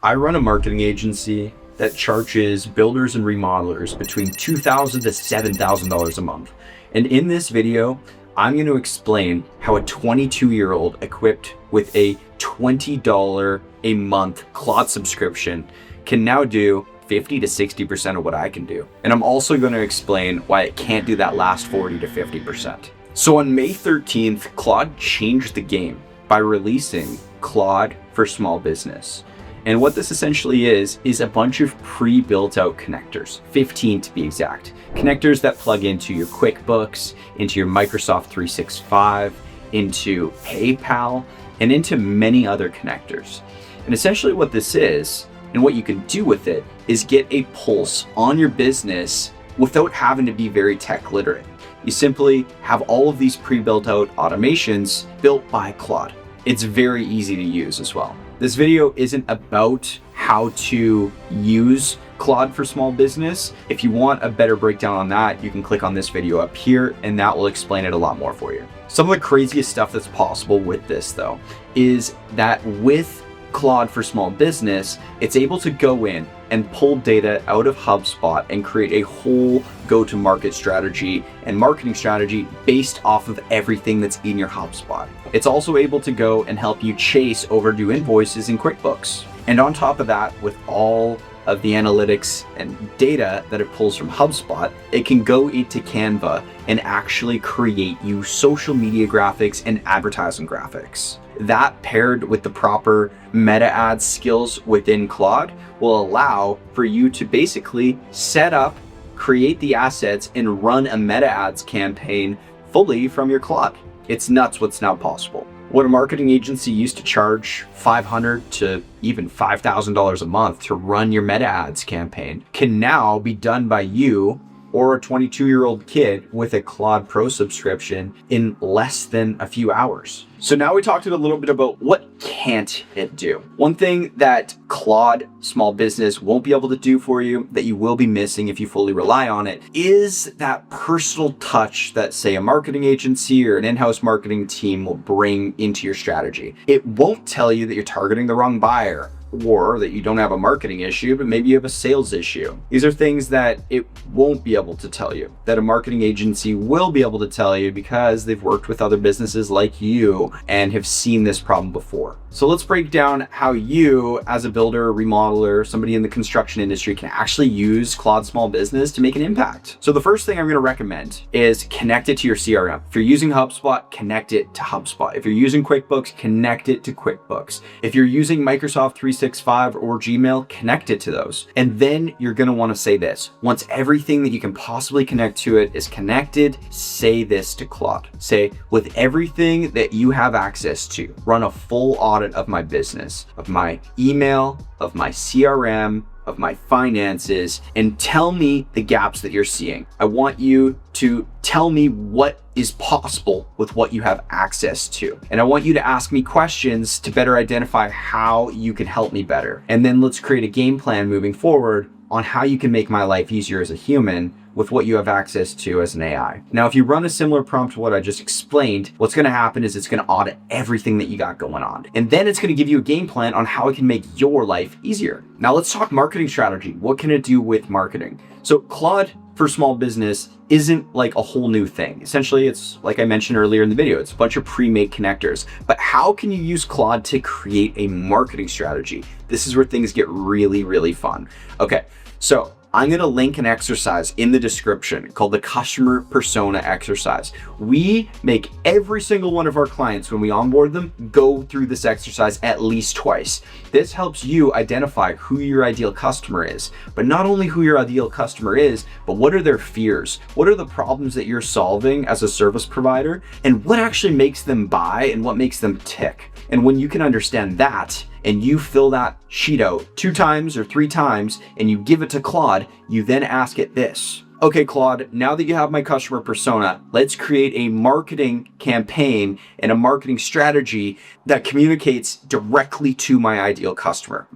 I run a marketing agency that charges builders and remodelers between $2,000 to $7,000 a month. And in this video, I'm going to explain how a 22-year-old equipped with a $20 a month Claude subscription can now do 50 to 60% of what I can do. And I'm also going to explain why it can't do that last 40 to 50%. So on May 13th, Claude changed the game by releasing Claude for Small Business. And what this essentially is a bunch of pre-built out connectors, 15 to be exact. Connectors that plug into your QuickBooks, into your Microsoft 365, into PayPal, and into many other connectors. And essentially what this is, and what you can do with it, is get a pulse on your business without having to be very tech literate. You simply have all of these pre-built out automations built by Claude. It's very easy to use as well. This video isn't about how to use Claude for small business. If you want a better breakdown on that, you can click on this video up here and that will explain it a lot more for you. Some of the craziest stuff that's possible with this though, is that with Claude for Small Business, it's able to go in and pull data out of HubSpot and create a whole go-to-market strategy and marketing strategy based off of everything that's in your HubSpot. It's also able to go and help you chase overdue invoices in QuickBooks. And on top of that, with all of the analytics and data that it pulls from HubSpot, it can go into Canva and actually create you social media graphics and advertising graphics. That paired with the proper meta ads skills within Claude will allow for you to basically set up, create the assets, and run a meta ads campaign fully from your Claude. It's nuts what's now possible. What a marketing agency used to charge $500 to even $5,000 a month to run your meta ads campaign can now be done by you or a 22-year-old kid with a Claude Pro subscription in less than a few hours. So now we talked a little bit about what can't it do. One thing that Claude Small Business won't be able to do for you, that you will be missing if you fully rely on it, is that personal touch that, say, a marketing agency or an in-house marketing team will bring into your strategy. It won't tell you that you're targeting the wrong buyer, or that you don't have a marketing issue, but maybe you have a sales issue. These are things that it won't be able to tell you, that a marketing agency will be able to tell you because they've worked with other businesses like you and have seen this problem before. So let's break down how you, as a builder, remodeler, somebody in the construction industry, can actually use Claude Small Business to make an impact. So the first thing I'm going to recommend is connect it to your CRM. If you're using HubSpot, connect it to HubSpot. If you're using QuickBooks, connect it to QuickBooks. If you're using Microsoft 365 or Gmail, connect it to those. And then you're going to want to say this. Once everything that you can possibly connect to it is connected, say this to Claude. Say, with everything that you have access to, run a full audit of my business, of my email, of my CRM, of my finances, and tell me the gaps that you're seeing. I want you to tell me what is possible with what you have access to. And I want you to ask me questions to better identify how you can help me better. And then let's create a game plan moving forward on how you can make my life easier as a human with what you have access to as an AI. Now, if you run a similar prompt to what I just explained, what's going to happen is it's going to audit everything that you got going on. And then it's going to give you a game plan on how it can make your life easier. Now let's talk marketing strategy. What can it do with marketing? So Claude for Small Business isn't like a whole new thing. Essentially, it's like I mentioned earlier in the video, it's a bunch of pre-made connectors. But how can you use Claude to create a marketing strategy? This is where things get really, really fun. Okay, so I'm going to link an exercise in the description called the customer persona exercise. We make every single one of our clients, when we onboard them, go through this exercise at least twice. This helps you identify who your ideal customer is, but not only who your ideal customer is, but what are their fears? What are the problems that you're solving as a service provider? And what actually makes them buy and what makes them tick? And when you can understand that, and you fill that sheet out 2 times or 3 times, and you give it to Claude, you then ask it this. Okay, Claude, now that you have my customer persona, let's create a marketing campaign and a marketing strategy that communicates directly to my ideal customer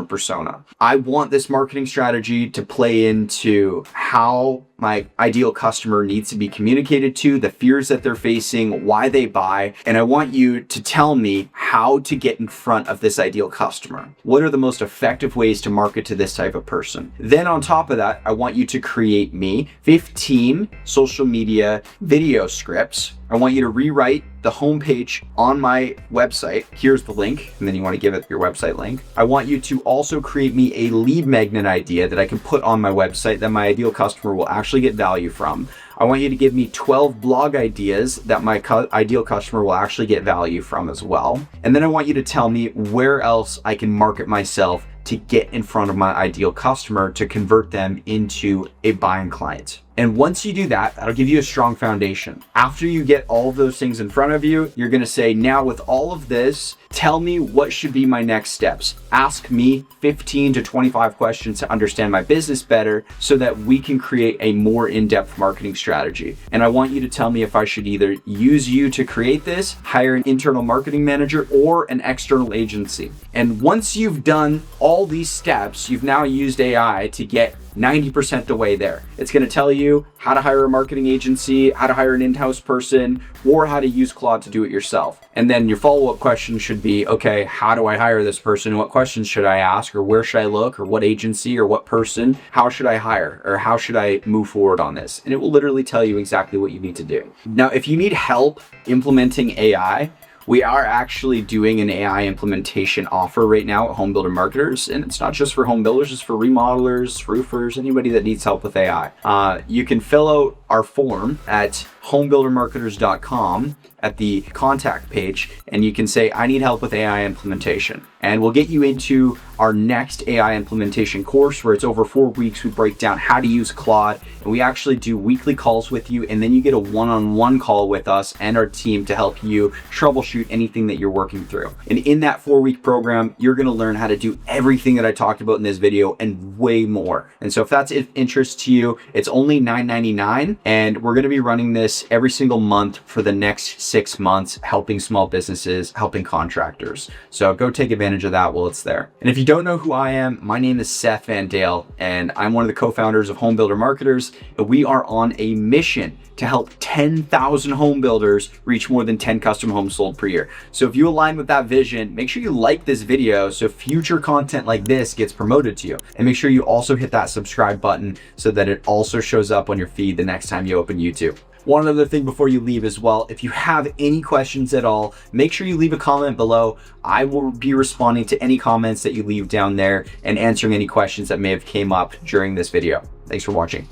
persona. I want this marketing strategy to play into how my ideal customer needs to be communicated to, the fears that they're facing, why they buy, and I want you to tell me how to get in front of this ideal customer. What are the most effective ways to market to this type of person? Then on top of that, I want you to create me 15 social media video scripts. I want you to rewrite the homepage on my website. Here's the link, and then you want to give it your website link. I want you to also create me a lead magnet idea that I can put on my website that my ideal customer will actually get value from. I want you to give me 12 blog ideas that my ideal customer will actually get value from as well. And then I want you to tell me where else I can market myself to get in front of my ideal customer to convert them into a buying client. And once you do that, that'll give you a strong foundation. After you get all of those things in front of you, you're gonna say, now with all of this, tell me what should be my next steps. Ask me 15 to 25 questions to understand my business better so that we can create a more in-depth marketing strategy. And I want you to tell me if I should either use you to create this, hire an internal marketing manager, or an external agency. And once you've done all these steps, you've now used AI to get 90% the way there. It's going to tell you how to hire a marketing agency, how to hire an in-house person, or how to use Claude to do it yourself. And then your follow-up question should be, okay, how do I hire this person? What questions should I ask? Or where should I look? Or what agency or what person? How should I hire? Or how should I move forward on this? And it will literally tell you exactly what you need to do. Now, if you need help implementing AI, we are actually doing an AI implementation offer right now at Home Builder Marketers, and it's not just for home builders, it's for remodelers, roofers, anybody that needs help with AI. You can fill out our form at homebuildermarketers.com at the contact page, and you can say, I need help with AI implementation. And we'll get you into our next AI implementation course where it's over 4 weeks. We break down how to use Claude, and we actually do weekly calls with you, and then you get a one-on-one call with us and our team to help you troubleshoot anything that you're working through. And in that 4-week program, you're gonna learn how to do everything that I talked about in this video and way more. And so if that's of interest to you, it's only $9.99, and we're gonna be running this every single month for the next 6 months, helping small businesses, helping contractors. So go take advantage of that while it's there. And if you don't know who I am, my name is Seth Van Dale, and I'm one of the co-founders of Home Builder Marketers, and we are on a mission to help 10,000 home builders reach more than 10 custom homes sold per year. So if you align with that vision, make sure you like this video so future content like this gets promoted to you. And make sure you also hit that subscribe button so that it also shows up on your feed the next time you open YouTube. One other thing before you leave as well, if you have any questions at all, make sure you leave a comment below. I will be responding to any comments that you leave down there and answering any questions that may have came up during this video. Thanks for watching.